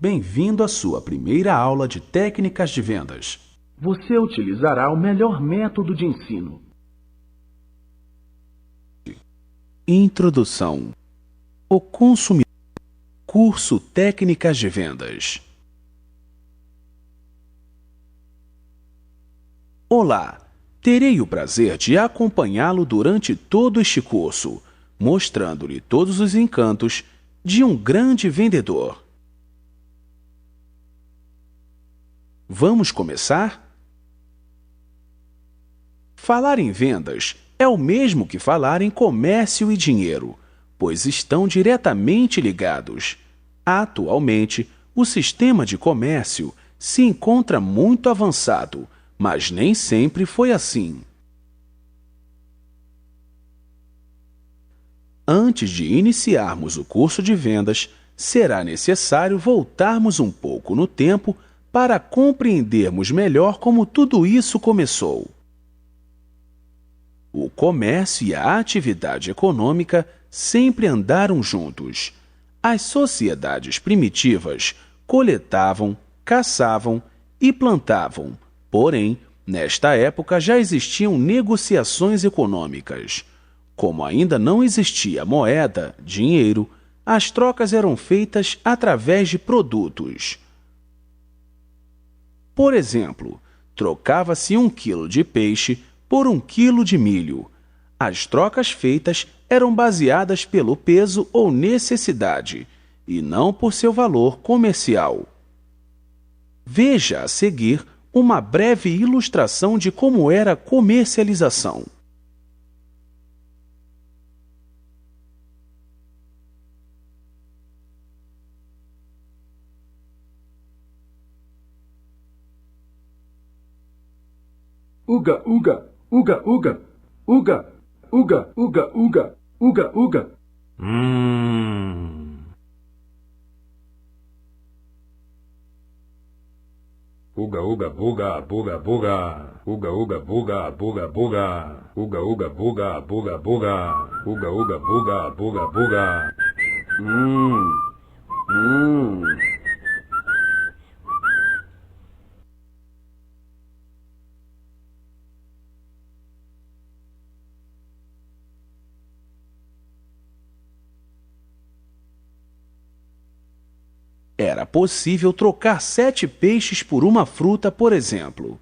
Bem-vindo à sua primeira aula de técnicas de vendas. Você utilizará o melhor método de ensino. Introdução. O consumidor. Curso Técnicas de Vendas. Olá! Terei o prazer de acompanhá-lo durante todo este curso, mostrando-lhe todos os encantos de um grande vendedor. Vamos começar? Falar em vendas é o mesmo que falar em comércio e dinheiro, pois estão diretamente ligados. Atualmente, o sistema de comércio se encontra muito avançado, mas nem sempre foi assim. Antes de iniciarmos o curso de vendas, será necessário voltarmos um pouco no tempo para compreendermos melhor como tudo isso começou. O comércio e a atividade econômica sempre andaram juntos. As sociedades primitivas coletavam, caçavam e plantavam. Porém, nesta época já existiam negociações econômicas. Como ainda não existia moeda, dinheiro, as trocas eram feitas através de produtos. Por exemplo, trocava-se 1 quilo de peixe por 1 quilo de milho. As trocas feitas eram baseadas pelo peso ou necessidade, e não por seu valor comercial. Veja a seguir uma breve ilustração de como era a comercialização. Uga, uga, uga, uga, uga, uga, uga, uga, uga, uga. Uga, uga, buga, buga, buga. Uga, uga, buga, buga, buga. Uga, uga, buga, buga, buga. Uga, uga, buga, buga, buga. Era possível trocar 7 peixes por uma fruta, por exemplo.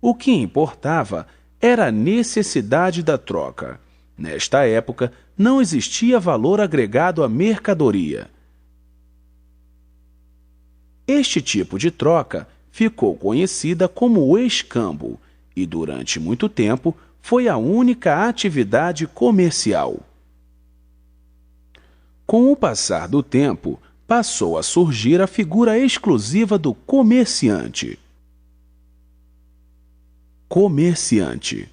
O que importava era a necessidade da troca. Nesta época, não existia valor agregado à mercadoria. Este tipo de troca ficou conhecida como o escambo e, durante muito tempo, foi a única atividade comercial. Com o passar do tempo, passou a surgir a figura exclusiva do comerciante. Comerciante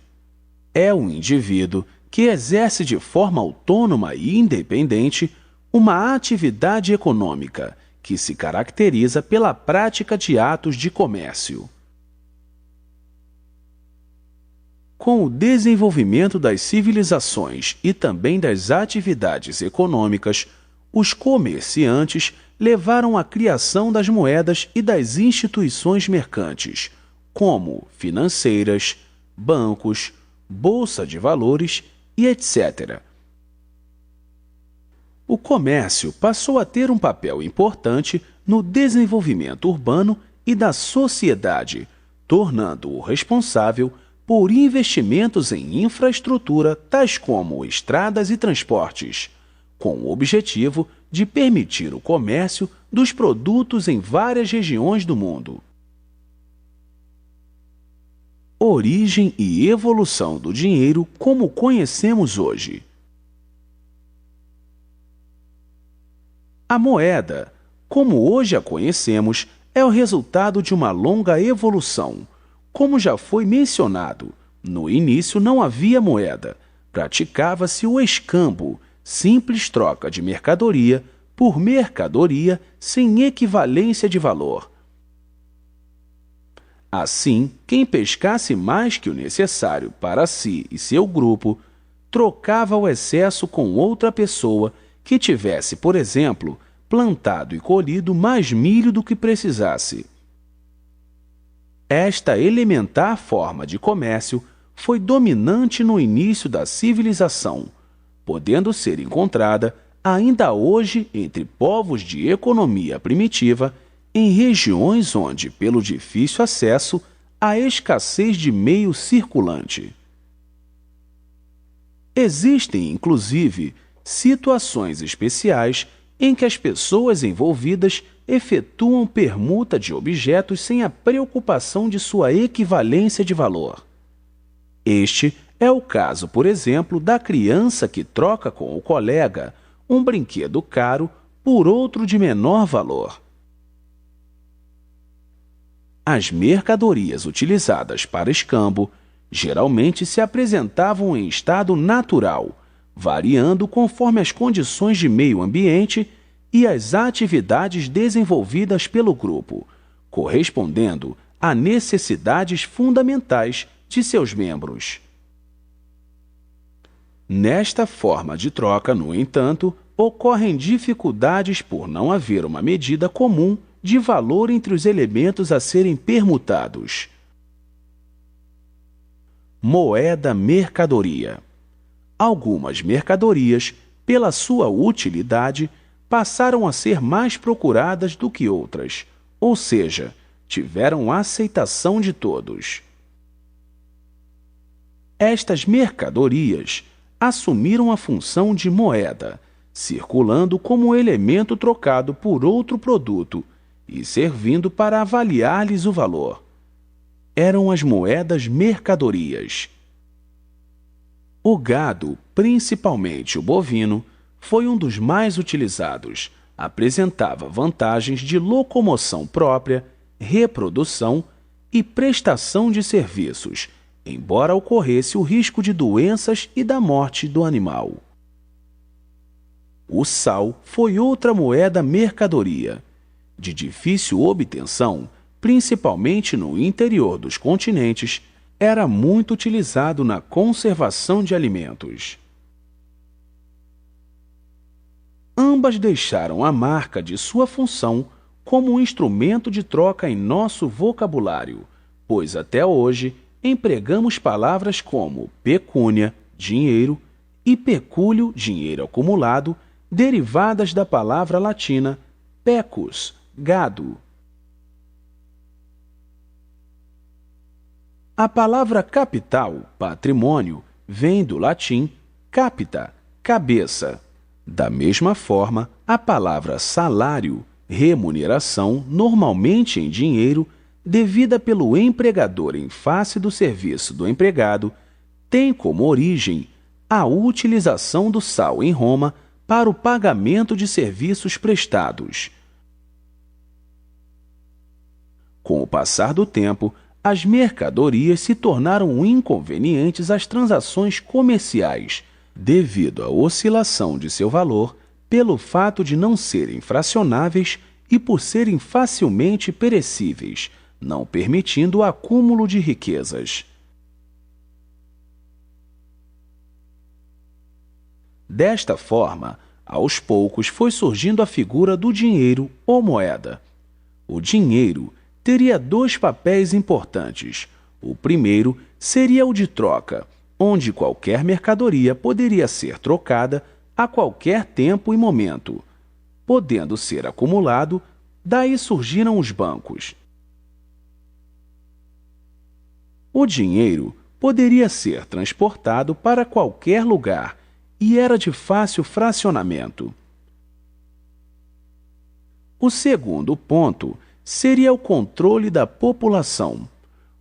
é um indivíduo que exerce de forma autônoma e independente uma atividade econômica que se caracteriza pela prática de atos de comércio. Com o desenvolvimento das civilizações e também das atividades econômicas, os comerciantes levaram à criação das moedas e das instituições mercantes, como financeiras, bancos, bolsa de valores e etc. O comércio passou a ter um papel importante no desenvolvimento urbano e da sociedade, tornando-o responsável por investimentos em infraestrutura tais como estradas e transportes, com o objetivo de permitir o comércio dos produtos em várias regiões do mundo. Origem e evolução do dinheiro como o conhecemos hoje. A moeda, como hoje a conhecemos, é o resultado de uma longa evolução. Como já foi mencionado, no início não havia moeda, praticava-se o escambo, simples troca de mercadoria por mercadoria sem equivalência de valor. Assim, quem pescasse mais que o necessário para si e seu grupo, trocava o excesso com outra pessoa que tivesse, por exemplo, plantado e colhido mais milho do que precisasse. Esta elementar forma de comércio foi dominante no início da civilização, podendo ser encontrada ainda hoje entre povos de economia primitiva em regiões onde, pelo difícil acesso, há escassez de meio circulante. Existem, inclusive, situações especiais em que as pessoas envolvidas efetuam permuta de objetos sem a preocupação de sua equivalência de valor. Este é o caso, por exemplo, da criança que troca com o colega um brinquedo caro por outro de menor valor. As mercadorias utilizadas para escambo geralmente se apresentavam em estado natural, variando conforme as condições de meio ambiente e as atividades desenvolvidas pelo grupo, correspondendo a necessidades fundamentais de seus membros. Nesta forma de troca, no entanto, ocorrem dificuldades por não haver uma medida comum de valor entre os elementos a serem permutados. Moeda-mercadoria. Algumas mercadorias, pela sua utilidade, passaram a ser mais procuradas do que outras, ou seja, tiveram aceitação de todos. Estas mercadorias assumiram a função de moeda, circulando como elemento trocado por outro produto e servindo para avaliar-lhes o valor. Eram as moedas mercadorias. O gado, principalmente o bovino, foi um dos mais utilizados. Apresentava vantagens de locomoção própria, reprodução e prestação de serviços, embora ocorresse o risco de doenças e da morte do animal. O sal foi outra moeda mercadoria, de difícil obtenção, principalmente no interior dos continentes, era muito utilizado na conservação de alimentos. Ambas deixaram a marca de sua função como um instrumento de troca em nosso vocabulário, pois até hoje empregamos palavras como pecúnia, dinheiro, e pecúlio, dinheiro acumulado, derivadas da palavra latina pecus, gado. A palavra capital, patrimônio, vem do latim capita, cabeça. Da mesma forma, a palavra salário, remuneração, normalmente em dinheiro, devida pelo empregador em face do serviço do empregado, tem como origem a utilização do sal em Roma para o pagamento de serviços prestados. Com o passar do tempo, as mercadorias se tornaram inconvenientes às transações comerciais, devido à oscilação de seu valor, pelo fato de não serem fracionáveis e por serem facilmente perecíveis, não permitindo o acúmulo de riquezas. Desta forma, aos poucos foi surgindo a figura do dinheiro ou moeda. O dinheiro teria dois papéis importantes. O primeiro seria o de troca, onde qualquer mercadoria poderia ser trocada a qualquer tempo e momento, podendo ser acumulado, daí surgiram os bancos. O dinheiro poderia ser transportado para qualquer lugar e era de fácil fracionamento. O segundo ponto seria o controle da população.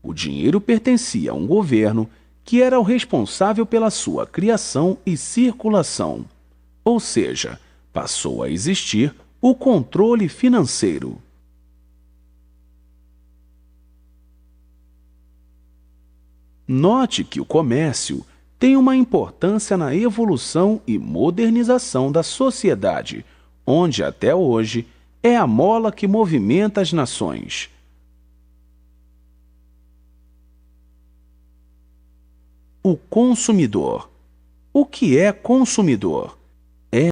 O dinheiro pertencia a um governo que era o responsável pela sua criação e circulação, ou seja, passou a existir o controle financeiro. Note que o comércio tem uma importância na evolução e modernização da sociedade, onde até hoje é a mola que movimenta as nações. O consumidor. O que é consumidor?